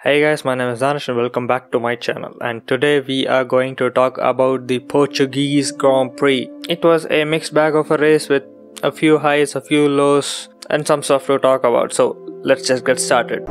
Hey guys, my name is Danish and welcome back to my channel, and today we are going to talk about the Portuguese Grand Prix. It was a mixed bag of a race with a few highs, a few lows and some stuff to talk about, so let's just get started.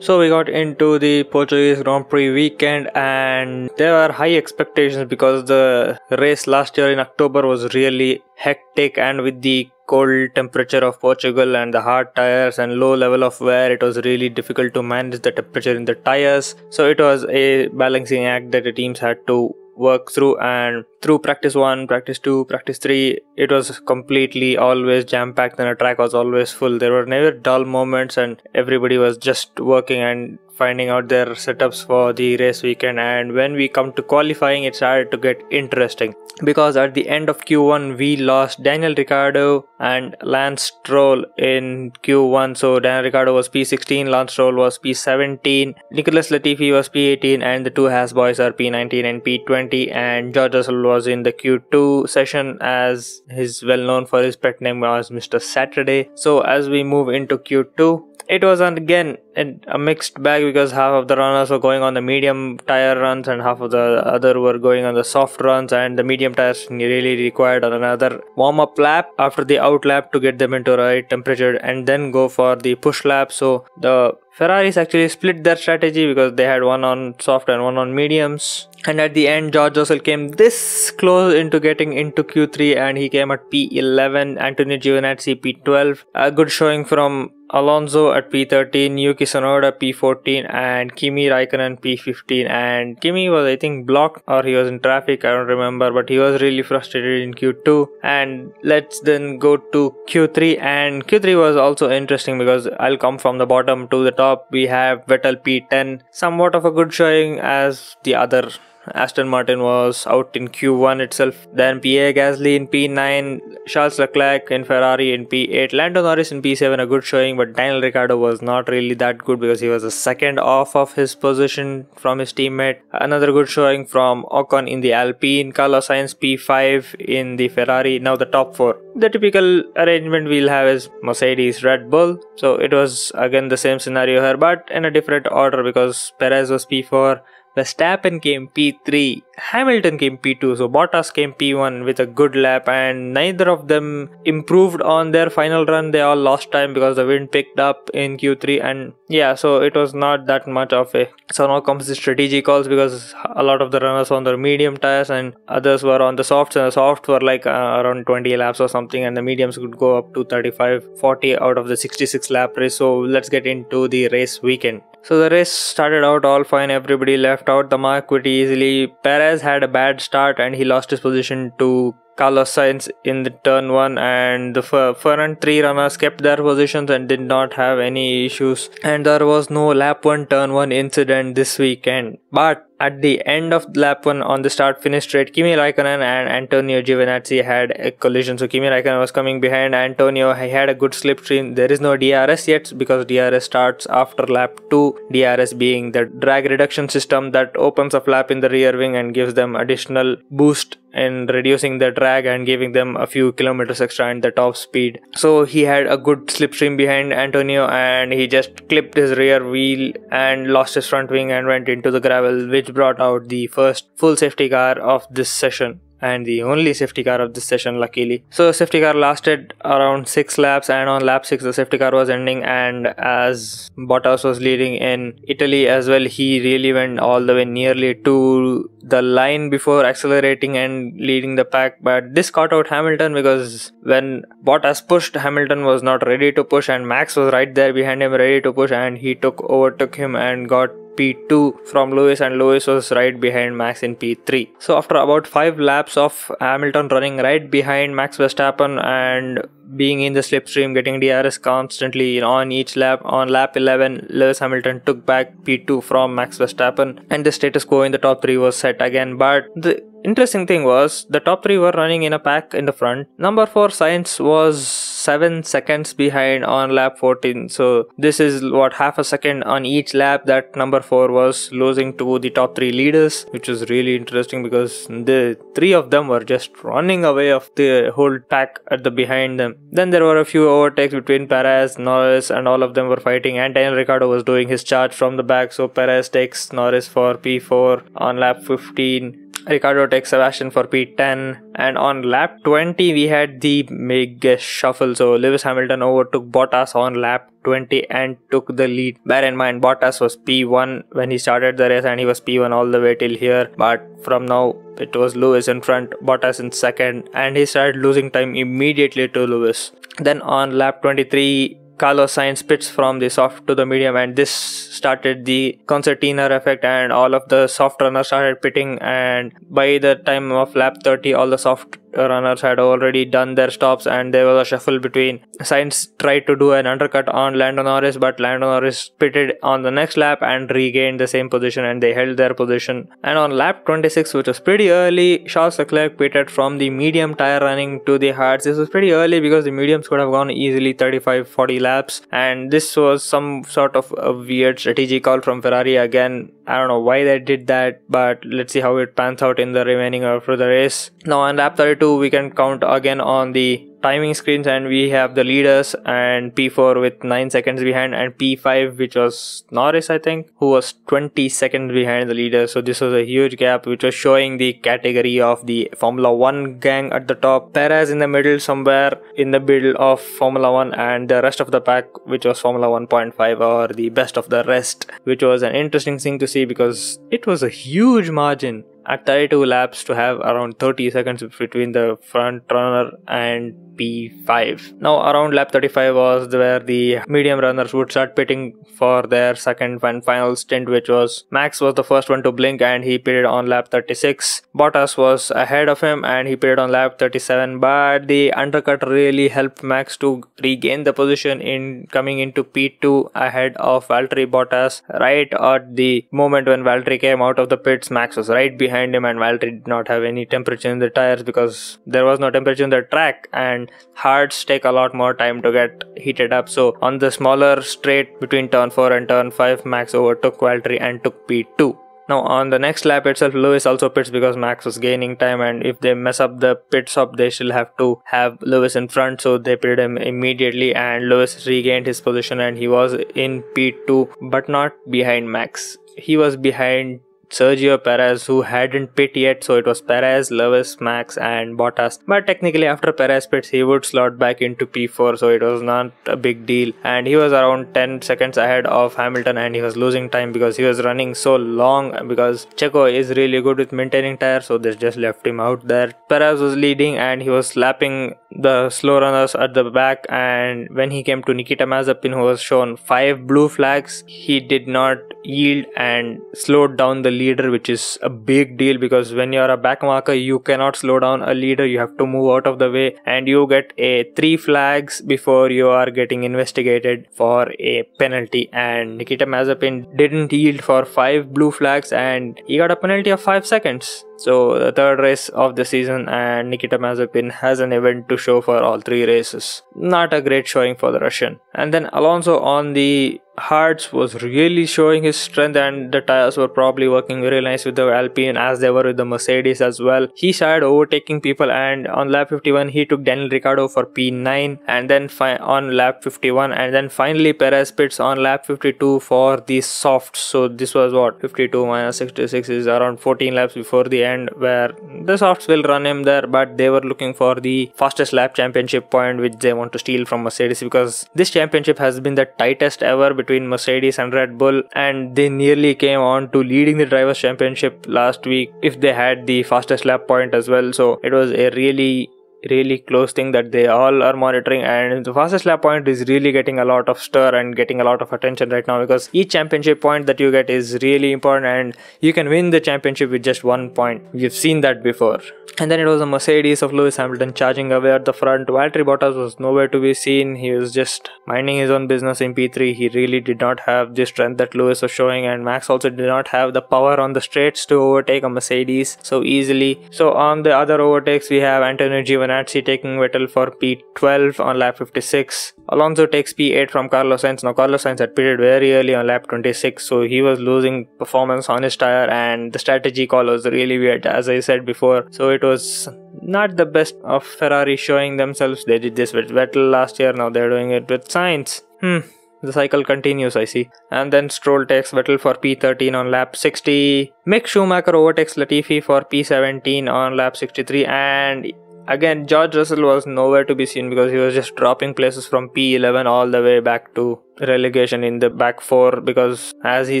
So we got into the Portuguese Grand Prix weekend and there were high expectations because the race last year in October was really hectic, and with the cold temperature of Portugal and the hard tires and low level of wear, it was really difficult to manage the temperature in the tires. So it was a balancing act that the teams had to work through, and through practice 1, practice 2, practice 3, it was completely always jam-packed and the track was always full. There were never dull moments and everybody was just working and finding out their setups for the race weekend. And when we come to qualifying, it started to get interesting because at the end of Q1 we lost Daniel Ricciardo and Lance Stroll in Q1. So Daniel Ricciardo was P16, Lance Stroll was P17, Nicholas Latifi was P18, and the two Haas boys are P19 and P20, and George Russell was in the Q2 session, as he's well known for his pet name was Mr. Saturday. So as we move into Q2, it was again a mixed bag because half of the runners were going on the medium tire runs and half of the other were going on the soft runs, and the medium tires really required another warm-up lap after the out lap to get them into right temperature and then go for the push lap. So the Ferraris actually split their strategy because they had one on soft and one on mediums, and at the end George Russell came this close into getting into Q3 and he came at P11, Antonio Giovinazzi P12, a good showing from Alonso at P13, Yuki Tsunoda P14, and Kimi Raikkonen P15. And Kimi was, I think, blocked or he was in traffic, I don't remember, but he was really frustrated in Q2. And let's then go to Q3, and Q3 was also interesting because I'll come from the bottom to the top. We have Vettel P10, somewhat of a good showing as the other Aston Martin was out in Q1 itself. Then Pierre Gasly in P9, Charles Leclerc in Ferrari in P8, Lando Norris in P7, a good showing, but Daniel Ricciardo was not really that good because he was a second off of his position from his teammate. Another good showing from Ocon in the Alpine, Carlos Sainz P5 in the Ferrari. Now the top 4. The typical arrangement we'll have is Mercedes, Red Bull. So it was again the same scenario here, but in a different order because Perez was P4, Verstappen came P3, Hamilton came P2, so Bottas came P1 with a good lap, and neither of them improved on their final run. They all lost time because the wind picked up in Q3, and yeah, so it was not that much of a... So now comes the strategy calls because a lot of the runners were on the medium tires and others were on the softs, and the softs were like around 20 laps or something, and the mediums could go up to 35-40 out of the 66 lap race. So let's get into the race weekend. So the race started out all fine, everybody left out the mark pretty easily. Perez had a bad start and he lost his position to Carlos Sainz in the turn 1, and the front 3 runners kept their positions and did not have any issues, and there was no lap 1 turn 1 incident this weekend. But at the end of lap 1 on the start-finish straight, Kimi Raikkonen and Antonio Giovinazzi had a collision. So Kimi Raikkonen was coming behind Antonio. He had a good slipstream. There is no DRS yet because DRS starts after lap 2. DRS being the drag reduction system that opens a flap in the rear wing and gives them additional boost in reducing the drag and giving them a few kilometers extra in the top speed. So he had a good slipstream behind Antonio and he just clipped his rear wheel and lost his front wing and went into the gravel, which brought out the first full safety car of this session and the only safety car of this session, luckily. So safety car lasted around 6 laps, and on lap 6 the safety car was ending, and as Bottas was leading in Italy as well, he really went all the way nearly to the line before accelerating and leading the pack. But this caught out Hamilton because when Bottas pushed, Hamilton was not ready to push and Max was right there behind him ready to push, and he overtook him and got P2 from Lewis, and Lewis was right behind Max in P3. So after about 5 laps of Hamilton running right behind Max Verstappen and being in the slipstream, getting DRS constantly on each lap. On lap 11, Lewis Hamilton took back P2 from Max Verstappen, and the status quo in the top 3 was set again. But the interesting thing was the top 3 were running in a pack in the front. Number 4 Sainz was 7 seconds behind on lap 14, so this is what, half a second on each lap that number 4 was losing to the top 3 leaders, which was really interesting because the 3 of them were just running away of the whole pack at the behind them. Then there were a few overtakes between Perez, Norris, and all of them were fighting, and Daniel Ricciardo was doing his charge from the back, so Perez takes Norris for P4 on lap 15. Ricciardo takes Sebastian for P10, and on lap 20 we had the biggest shuffle. So Lewis Hamilton overtook Bottas on lap 20 and took the lead. Bear in mind, Bottas was P1 when he started the race and he was P1 all the way till here, but from now it was Lewis in front, Bottas in second, and he started losing time immediately to Lewis. Then on lap 23, Carlos Sainz pits from the soft to the medium, and this started the concertina effect, and all of the soft runners started pitting, and by the time of lap 30 all the soft runners had already done their stops, and there was a shuffle between. Sainz tried to do an undercut on Lando Norris, but Lando Norris pitted on the next lap and regained the same position, and they held their position. And on lap 26, which was pretty early, Charles Leclerc pitted from the medium tire running to the hards. This was pretty early because the mediums could have gone easily 35-40 laps, and this was some sort of a weird strategy call from Ferrari again. I don't know why they did that, but let's see how it pans out in the remaining of the race. Now on lap 32, we can count again on the timing screens, and we have the leaders and P4 with 9 seconds behind, and P5, which was Norris, I think, who was 20 seconds behind the leader. So this was a huge gap, which was showing the category of the Formula 1 gang at the top, Perez in the middle, somewhere in the middle of Formula 1, and the rest of the pack, which was Formula 1.5 or the best of the rest, which was an interesting thing to see because it was a huge margin at 32 laps to have around 30 seconds between the front runner and P5. Now around lap 35 was where the medium runners would start pitting for their second and final stint, which was Max was the first one to blink and he pitted on lap 36. Bottas was ahead of him and he pitted on lap 37, but the undercut really helped Max to regain the position in coming into P2 ahead of Valtteri Bottas. Right at the moment when Valtteri came out of the pits, Max was right behind him, and Valtteri did not have any temperature in the tires because there was no temperature in the track, and hards take a lot more time to get heated up. So on the smaller straight between turn 4 and turn 5, Max overtook Valtteri and took P2. Now on the next lap itself, Lewis also pits because Max was gaining time, and if they mess up the pit stop, they still have to have Lewis in front, so they pitted him immediately, and Lewis regained his position and he was in P2, but not behind Max. He was behind Sergio Perez, who hadn't pit yet, so it was Perez, Lewis, Max and Bottas. But technically after Perez pits, he would slot back into P4, so it was not a big deal, and he was around 10 seconds ahead of Hamilton, and he was losing time because he was running so long, because Checo is really good with maintaining tires, so they just left him out there. Perez was leading and he was lapping the slow runners at the back, and when he came to Nikita Mazepin, who was shown 5 blue flags, he did not yield and slowed down the leader, which is a big deal because when you're a back marker, you cannot slow down a leader, you have to move out of the way, and you get a 3 flags before you are getting investigated for a penalty. And Nikita Mazepin didn't yield for 5 blue flags and he got a penalty of 5 seconds. So the third race of the season, and Nikita Mazepin has an event to show for all 3 races. Not a great showing for the Russian. And then Alonso on the hards was really showing his strength, and the tires were probably working very nice with the Alpine as they were with the Mercedes as well. He started overtaking people, and on lap 51 he took Daniel Ricciardo for P9, and then on lap 51, and then finally Perez pits on lap 52 for the softs. So this was what, 52 minus 66 is around 14 laps before the end, where the softs will run him there, but they were looking for the fastest lap championship point, which they want to steal from Mercedes, because this championship has been the tightest ever between Mercedes and Red Bull, and they nearly came on to leading the Drivers' Championship last week if they had the fastest lap point as well. So it was a really really close thing that they all are monitoring, and the fastest lap point is really getting a lot of stir and getting a lot of attention right now, because each championship point that you get is really important and you can win the championship with just 1 point. We've seen that before. And then it was a Mercedes of Lewis Hamilton charging away at the front. Valtteri Bottas was nowhere to be seen. He was just minding his own business in P3. He really did not have the strength that Lewis was showing, and Max also did not have the power on the straights to overtake a Mercedes so easily. So on the other overtakes, we have Antonio Giovinazzi taking Vettel for P12 on lap 56. Alonso takes P8 from Carlos Sainz. Now Carlos Sainz had pitted very early on lap 26, so he was losing performance on his tire, and the strategy call was really weird, as I said before. So it was not the best of Ferrari showing themselves. They did this with Vettel last year, now they're doing it with Sainz. The cycle continues, I see. And then Stroll takes Vettel for P13 on lap 60. Mick Schumacher overtakes Latifi for P17 on lap 63, and again George Russell was nowhere to be seen because he was just dropping places from P11 all the way back to relegation in the back 4, because as he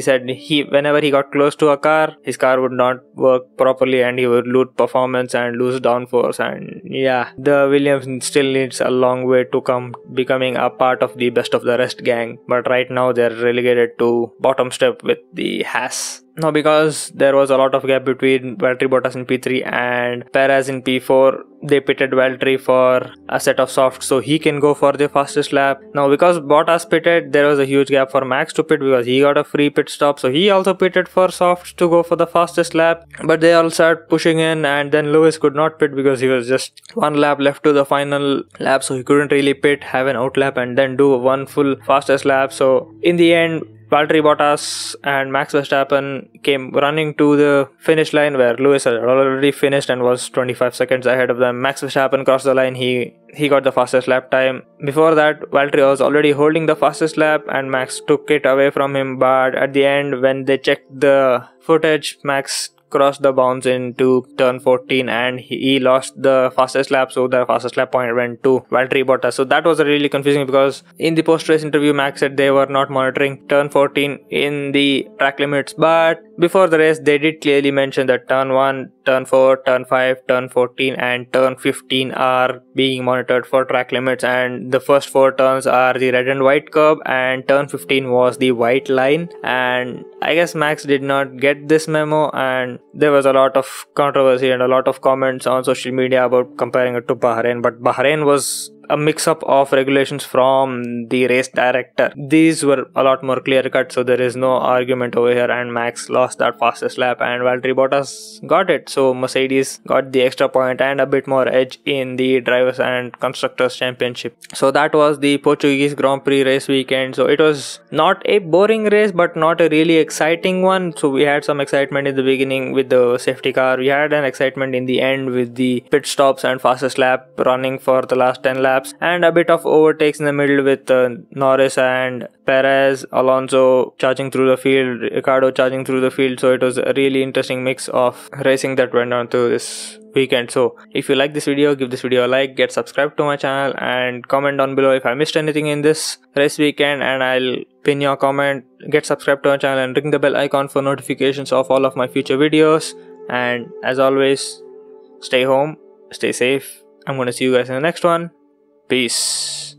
said, whenever he got close to a car, his car would not work properly and he would lose performance and lose downforce. And yeah, the Williams still needs a long way to come becoming a part of the best of the rest gang, but right now they're relegated to bottom step with the Haas. Now, because there was a lot of gap between Valtteri Bottas in P3 and Perez in P4, they pitted Valtteri for a set of softs so he can go for the fastest lap. Now, because Bottas pitted, there was a huge gap for Max to pit because he got a free pit stop, so he also pitted for softs to go for the fastest lap. But they all started pushing in, and then Lewis could not pit because he was just one lap left to the final lap, so he couldn't really pit, have an out lap, and then do one full fastest lap. So in the end, Valtteri Bottas and Max Verstappen came running to the finish line where Lewis had already finished and was 25 seconds ahead of them. Max Verstappen crossed the line. He got the fastest lap time. Before that, Valtteri was already holding the fastest lap and Max took it away from him. But at the end, when they checked the footage, Max crossed the bounds into turn 14 and he lost the fastest lap, so the fastest lap point went to Valtteri Bottas. So that was really confusing because in the post-race interview, Max said they were not monitoring turn 14 in the track limits, but before the race they did clearly mention that turn 1, turn 4, turn 5, turn 14 and turn 15 are being monitored for track limits, and the first 4 turns are the red and white curb and turn 15 was the white line. And I guess Max did not get this memo, and there was a lot of controversy and a lot of comments on social media about comparing it to Bahrain, but Bahrain was a mix-up of regulations from the race director. These were a lot more clear-cut, so there is no argument over here, and Max lost that fastest lap and Valtteri Bottas got it. So Mercedes got the extra point and a bit more edge in the Drivers and Constructors Championship. So that was the Portuguese Grand Prix race weekend. So it was not a boring race, but not a really exciting one. So we had some excitement in the beginning with the safety car. We had an excitement in the end with the pit stops and fastest lap running for the last 10 laps. And a bit of overtakes in the middle with Norris and Perez, Alonso charging through the field, Ricciardo charging through the field. So it was a really interesting mix of racing that went on through this weekend. So if you like this video, give this video a like, get subscribed to my channel and comment down below if I missed anything in this race weekend, and I'll pin your comment. Get subscribed to my channel and ring the bell icon for notifications of all of my future videos. And as always, stay home, stay safe. I'm gonna see you guys in the next one. Peace.